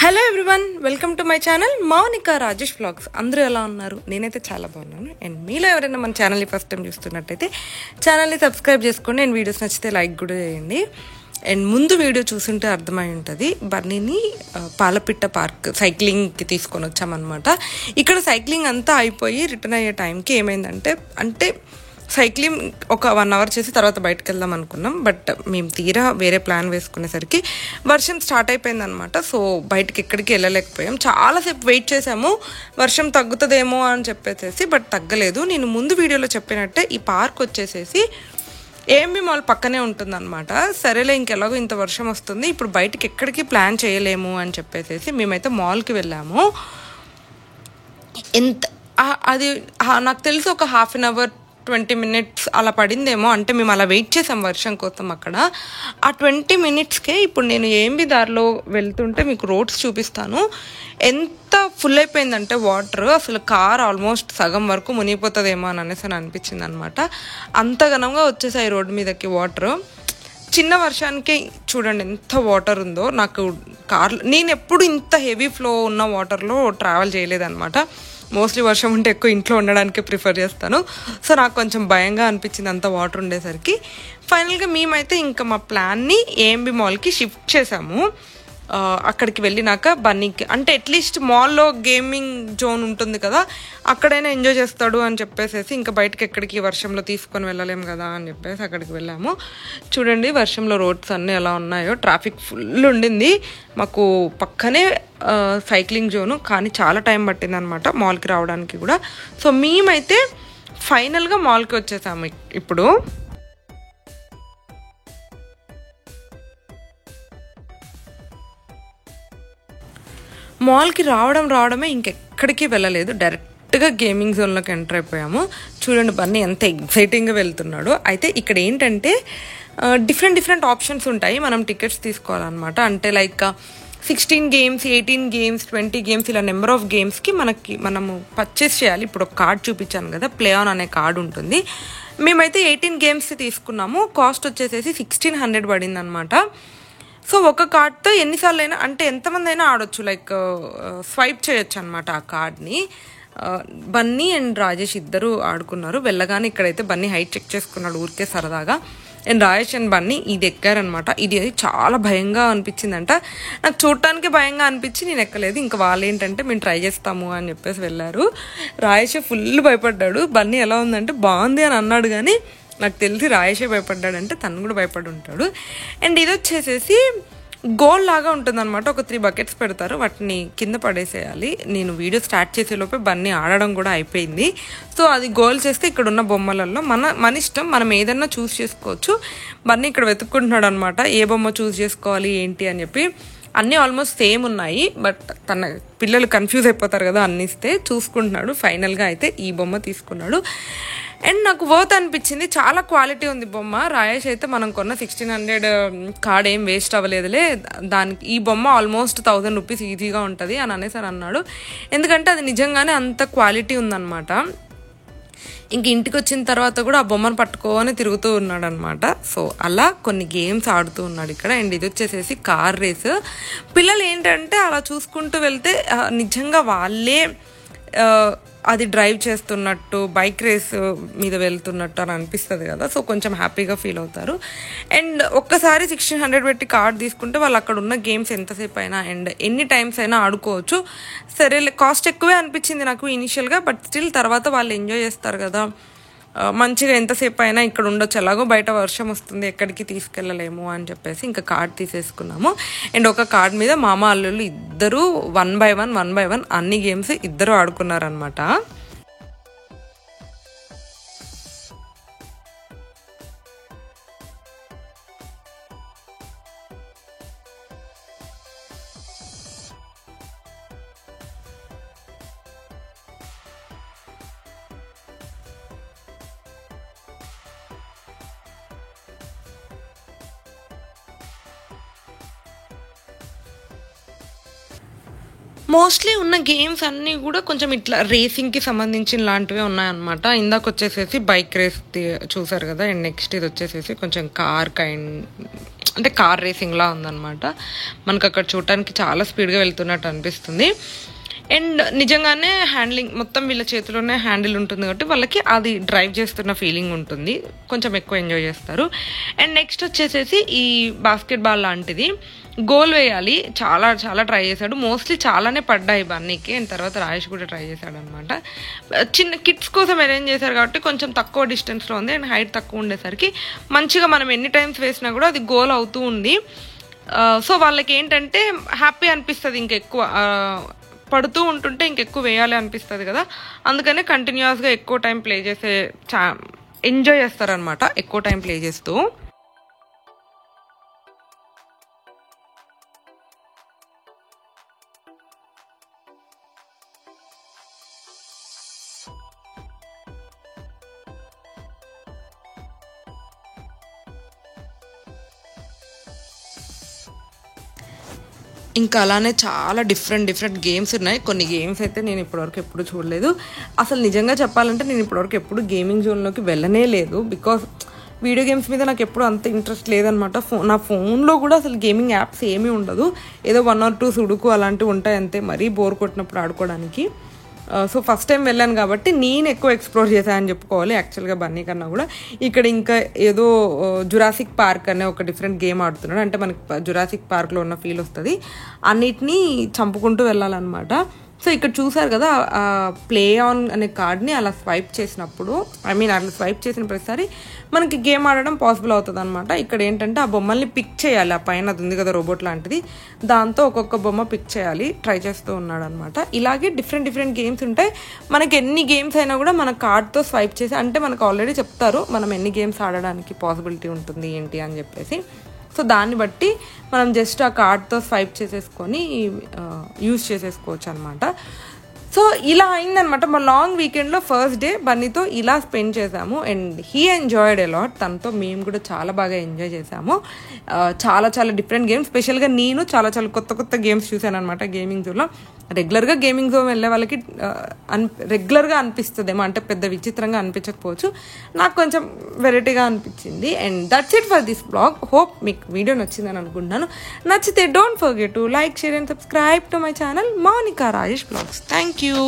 Hello everyone, welcome to my channel Mounika Rajesh vlogs. అందరూ ఎలా ఉన్నారు? నేనైతే చాలా బాగున్నాను. అండ్ మీలో ఎవరైనా మన ఛానల్ని ఫస్ట్ టైం చూస్తున్నట్టయితే ఛానల్ని సబ్స్క్రైబ్ చేసుకోండి. అండ్ వీడియోస్ నచ్చితే లైక్ కూడా చేయండి. అండ్ ముందు వీడియో చూస్తుంటే అర్థమై ఉంటుంది, బన్నీని పాలపిట్ట పార్క్ సైక్లింగ్కి తీసుకొని వచ్చామన్నమాట. ఇక్కడ సైక్లింగ్ అంతా అయిపోయి రిటర్న్ అయ్యే టైంకి ఏమైందంటే సైక్లింగ్ ఒక 1 అవర్ చేసి తర్వాత బయటకు వెళ్దాం అనుకున్నాం. బట్ మేము తీరా వేరే ప్లాన్ వేసుకునేసరికి వర్షం స్టార్ట్ అయిపోయిందనమాట. సో బయటకి ఎక్కడికి వెళ్ళలేకపోయాం. చాలాసేపు వెయిట్ చేసాము వర్షం తగ్గుతుందేమో అని చెప్పేసి, బట్ తగ్గలేదు. నేను ముందు వీడియోలో చెప్పినట్టే ఈ పార్క్ వచ్చేసేసి ఏఎంబి మాల్ పక్కనే ఉంటుందన్నమాట. సరేలే, ఇంకెలాగో ఇంత వర్షం వస్తుంది, ఇప్పుడు బయటకి ఎక్కడికి ప్లాన్ చేయలేము అని చెప్పేసి మేమైతే మాల్కి వెళ్ళాము. అది నాకు తెలిసి ఒక 1/2 అవర్ 20 minutes అలా పడిందేమో. అంటే మేము అలా వెయిట్ చేసాం వర్షం కోసం అక్కడ. ఆ 20 minutesకే ఇప్పుడు నేను ఏఎంబి దారిలో వెళ్తుంటే మీకు రోడ్స్ చూపిస్తాను. ఎంత ఫుల్ అయిపోయిందంటే వాటర్, అసలు కార్ ఆల్మోస్ట్ సగం వరకు మునిగిపోతుందేమో అని అనిపించింది అనమాట. అంత ఘనంగా వచ్చేసాయి రోడ్డు మీదకి వాటర్. చిన్న వర్షానికి చూడండి ఎంత వాటర్ ఉందో. నాకు నేను ఎప్పుడు ఇంత హెవీ ఫ్లో ఉన్న వాటర్లో ట్రావెల్ చేయలేదన్నమాట. మోస్ట్లీ వర్షం ఉంటే ఎక్కువ ఇంట్లో ఉండడానికి ప్రిఫర్ చేస్తాను. సో నాకు కొంచెం భయంగా అనిపించింది అంత వాటర్ ఉండేసరికి. ఫైనల్గా మేమైతే ఇంకా మా ప్లాన్ని ఏఎంబి మాల్కి షిఫ్ట్ చేసాము. అక్కడికి వెళ్ళినాక బన్నీకి అంటే అట్లీస్ట్ మాల్లో గేమింగ్ జోన్ ఉంటుంది కదా, అక్కడైనా ఎంజాయ్ చేస్తాడు అని చెప్పేసి ఇంకా బయటకి ఎక్కడికి వర్షంలో తీసుకొని వెళ్ళలేము కదా అని చెప్పేసి అక్కడికి వెళ్ళాము. చూడండి వర్షంలో రోడ్స్ అన్నీ ఎలా ఉన్నాయో. ట్రాఫిక్ ఫుల్ ఉండింది. మాకు పక్కనే సైక్లింగ్ జోను, కానీ చాలా టైం పట్టింది అనమాట మాల్కి రావడానికి కూడా. సో మేమైతే ఫైనల్గా మాల్కి వచ్చేసాము. ఇప్పుడు మాల్కి రావడమే ఇంకెక్కడికి వెళ్ళలేదు. డైరెక్ట్గా గేమింగ్ జోన్లోకి ఎంటర్ అయిపోయాము. చూడండి బన్నీ ఎంత ఎక్సైటింగ్గా వెళ్తున్నాడు. అయితే ఇక్కడ ఏంటంటే డిఫరెంట్ ఆప్షన్స్ ఉంటాయి. మనం టికెట్స్ తీసుకోవాలన్నమాట. అంటే లైక్ 16 games, 18 games, 20 games ఇలా నెంబర్ ఆఫ్ గేమ్స్కి మనము పర్చేస్ చేయాలి. ఇప్పుడు ఒక కార్డ్ చూపించాను కదా, ప్లే ఆన్ అనే కార్డు ఉంటుంది. మేమైతే 18 games తీసుకున్నాము. కాస్ట్ వచ్చేసేసి 1600 పడింది అనమాట. సో ఒక కార్డ్తో ఎన్నిసార్లు అయినా, అంటే ఎంతమంది అయినా ఆడొచ్చు. లైక్ స్వైప్ చేయొచ్చు అనమాట ఆ కార్డ్ని. బన్నీ అండ్ రాజేష్ ఇద్దరు ఆడుకున్నారు. వెళ్ళగానే ఇక్కడైతే బన్నీ హైట్ చెక్ చేసుకున్నాడు ఊరికే సరదాగా. అండ్ రాజేష్ అండ్ బన్నీ ఇది ఎక్కారనమాట. ఇది చాలా భయంగా అనిపించిందంట. నాకు చూడటానికి భయంగా అనిపించి నేను ఎక్కలేదు. ఇంకా వాళ్ళు ఏంటంటే మేము ట్రై చేస్తాము అని చెప్పేసి వెళ్ళారు. రాజేష్ ఫుల్ భయపడ్డాడు. బన్నీ ఎలా ఉందంటే బాగుంది అని అన్నాడు, కానీ నాకు తెలిసి రాయేషే భయపడ్డాడంటే తను కూడా భయపడి ఉంటాడు. అండ్ ఇది వచ్చేసేసి గోల్ లాగా ఉంటుందన్నమాట. ఒక 3 buckets పెడతారు, వాటిని కింద పడేసేయాలి. నేను వీడియో స్టార్ట్ చేసేలోపే బన్నీ ఆడడం కూడా అయిపోయింది. సో అది గోల్ చేస్తే ఇక్కడ ఉన్న బొమ్మలలో మన ఇష్టం, మనం ఏదన్నా చూస్ చేసుకోవచ్చు. బన్నీ ఇక్కడ వెతుక్కుంటున్నాడు అనమాట, ఏ బొమ్మ చూస్ చేసుకోవాలి ఏంటి అని చెప్పి. అన్నీ ఆల్మోస్ట్ సేమ్ ఉన్నాయి, బట్ పిల్లలు కన్ఫ్యూజ్ అయిపోతారు కదా అన్ని ఇస్తే. చూసుకుంటున్నాడు. ఫైనల్గా అయితే ఈ బొమ్మ తీసుకున్నాడు. అండ్ నాకు వర్త్ అనిపించింది. చాలా క్వాలిటీ ఉంది బొమ్మ. రాయేష్ అయితే మనం కొన్న 1600 కార్డ్ ఏం వేస్ట్ అవ్వలేదులే, దానికి ఈ బొమ్మ ఆల్మోస్ట్ 1000 rupees ఈజీగా ఉంటుంది అని అన్నాడు. ఎందుకంటే అది నిజంగానే అంత క్వాలిటీ ఉందన్నమాట. ఇంక ఇంటికి వచ్చిన తర్వాత కూడా ఆ బొమ్మను పట్టుకొని తిరుగుతూ ఉన్నాడు అనమాట. సో అలా కొన్ని గేమ్స్ ఆడుతూ ఉన్నాడు ఇక్కడ. అండ్ ఇది వచ్చేసేసి కార్ రేస్. పిల్లలు ఏంటంటే అలా చూసుకుంటూ వెళ్తే నిజంగా వాళ్ళే అది డ్రైవ్ చేస్తున్నట్టు, బైక్ రేస్ మీద వెళ్తున్నట్టు అని అనిపిస్తుంది కదా. సో కొంచెం హ్యాపీగా ఫీల్ అవుతారు. అండ్ ఒక్కసారి 1600 పెట్టి కార్డ్ తీసుకుంటే వాళ్ళు అక్కడ ఉన్న గేమ్స్ ఎంతసేపు అయినా అండ్ ఎన్ని టైమ్స్ అయినా ఆడుకోవచ్చు. సరే, కాస్ట్ ఎక్కువే అనిపించింది నాకు ఇనిషియల్గా, బట్ స్టిల్ తర్వాత వాళ్ళు ఎంజాయ్ చేస్తారు కదా, మంచిగా ఎంతసేపు అయినా ఇక్కడ ఉండొచ్చు. ఎలాగో బయట వర్షం వస్తుంది, ఎక్కడికి తీసుకెళ్ళలేము అని చెప్పేసి ఇంకా కార్డ్ తీసేసుకున్నాము. అండ్ ఒక కార్డ్ మీద మామ అల్లుళ్ళు ఇద్దరు 1 by 1 అన్ని గేమ్స్ ఇద్దరు ఆడుకున్నారనమాట. మోస్ట్లీ ఉన్న గేమ్స్ అన్నీ కూడా కొంచెం ఇట్లా రేసింగ్కి సంబంధించిన లాంటివే ఉన్నాయన్నమాట. ఇందాక వచ్చేసేసి బైక్ రేస్ చూసారు కదా, అండ్ నెక్స్ట్ ఇది వచ్చేసేసి కొంచెం కార్ అంటే కార్ రేసింగ్లా ఉందన్నమాట. మనకు అక్కడ చూడటానికి చాలా స్పీడ్గా వెళ్తున్నట్టు అనిపిస్తుంది. అండ్ నిజంగానే హ్యాండ్లింగ్ మొత్తం వీళ్ళ చేతిలోనే హ్యాండిల్ ఉంటుంది కాబట్టి వాళ్ళకి అది డ్రైవ్ చేస్తున్న ఫీలింగ్ ఉంటుంది, కొంచెం ఎక్కువ ఎంజాయ్ చేస్తారు. అండ్ నెక్స్ట్ వచ్చేసేసి ఈ బాస్కెట్బాల్ లాంటిది గోల్ వేయాలి, చాలా చాలా ట్రై చేశాడు. మోస్ట్లీ చాలానే పడ్డాయి బన్నీకి. అండ్ తర్వాత రాయేష్ కూడా ట్రై చేశాడు అనమాట. చిన్న కిడ్స్ కోసం అరేంజ్ చేశారు కాబట్టి కొంచెం తక్కువ డిస్టెన్స్లో ఉంది అండ్ హైట్ తక్కువ ఉండేసరికి మంచిగా మనం ఎన్ని టైమ్స్ వేసినా కూడా అది గోల్ అవుతూ ఉంది. సో వాళ్ళకి ఏంటంటే హ్యాపీ అనిపిస్తుంది, ఇంకెక్కువ పడుతూ ఉంటుంటే ఇంకెక్కువ వేయాలి అనిపిస్తుంది కదా, అందుకనే కంటిన్యూస్గా ఎక్కువ టైం ప్లే చేసే ఎంజాయ్ చేస్తారనమాట ఎక్కువ టైం ప్లే చేస్తూ. ఇంకా అలానే చాలా డిఫరెంట్ గేమ్స్ ఉన్నాయి. కొన్ని గేమ్స్ అయితే నేను ఇప్పటివరకు ఎప్పుడు చూడలేదు. అసలు నిజంగా చెప్పాలంటే నేను ఇప్పటివరకు ఎప్పుడు గేమింగ్ జోన్లోకి వెళ్ళనే లేదు. బికాస్ వీడియో గేమ్స్ మీద నాకు ఎప్పుడు అంత ఇంట్రెస్ట్ లేదనమాట. నా ఫోన్లో కూడా అసలు గేమింగ్ యాప్స్ ఏమీ ఉండదు. ఏదో 1 or 2 సుడుకు అలాంటివి ఉంటాయి అంతే, మరీ బోర్ కొట్టినప్పుడు ఆడుకోవడానికి. సో ఫస్ట్ టైం వెళ్ళాను కాబట్టి నేను ఎక్కువ ఎక్స్ప్లోర్ చేశానని చెప్పుకోవాలి యాక్చువల్గా బన్నీ కన్నా కూడా. ఇక్కడ ఇంకా ఏదో జురాసిక్ పార్క్ అనే ఒక డిఫరెంట్ గేమ్ ఆడుతున్నాడు, అంటే మనకి జురాసిక్ పార్క్లో ఉన్న ఫీల్ వస్తుంది. అన్నిటినీ చంపుకుంటూ వెళ్ళాలన్నమాట. సో ఇక్కడ చూసారు కదా, ప్లే ఆన్ అనే కార్డ్ని అలా స్వైప్ చేసినప్పుడు, అలా స్వైప్ చేసిన ప్రతిసారి మనకి గేమ్ ఆడడం పాసిబుల్ అవుతుంది అనమాట. ఇక్కడ ఏంటంటే ఆ బొమ్మల్ని పిక్ చేయాలి, ఆ పైన అది ఉంది కదా రోబోట్ లాంటిది, దాంతో ఒక్కొక్క బొమ్మ పిక్ చేయాలి. ట్రై చేస్తూ ఉన్నాడు అనమాట. ఇలాగే డిఫరెంట్ గేమ్స్ ఉంటాయి. మనకి ఎన్ని గేమ్స్ అయినా కూడా మన కార్డ్తో స్వైప్ చేసి, అంటే మనకు ఆల్రెడీ చెప్తారు మనం ఎన్ని గేమ్స్ ఆడడానికి పాసిబిలిటీ ఉంటుంది ఏంటి అని చెప్పేసి. సో దాన్ని బట్టి మనం జస్ట్ ఆ కార్డ్తో స్వైప్ చేసేసుకొని యూజ్ చేసేసుకోవచ్చు అనమాట. సో ఇలా అయిందనమాట. మా లాంగ్ వీకెండ్లో ఫస్ట్ డే బన్నీతో ఇలా స్పెండ్ చేసాము అండ్ హీ ఎంజాయ్డ్ అలాట్. తనతో మేము కూడా చాలా బాగా ఎంజాయ్ చేసాము. చాలా డిఫరెంట్ గేమ్స్, స్పెషల్గా నేను చాలా కొత్త గేమ్స్ చూసాను అనమాట గేమింగ్ జోన్లో. రెగ్యులర్గా గేమింగ్ జోన్ వెళ్ళే వాళ్ళకి రెగ్యులర్గా అనిపిస్తుందేమో, అంటే పెద్ద విచిత్రంగా అనిపించకపోవచ్చు, నాకు కొంచెం వెరైటీగా అనిపించింది. And that's it for this blog. Hope మీకు వీడియో నచ్చిందని అనుకుంటున్నాను. నచ్చితే don't forget to like, share and subscribe to my channel Mounika Rajesh blogs. Thank you.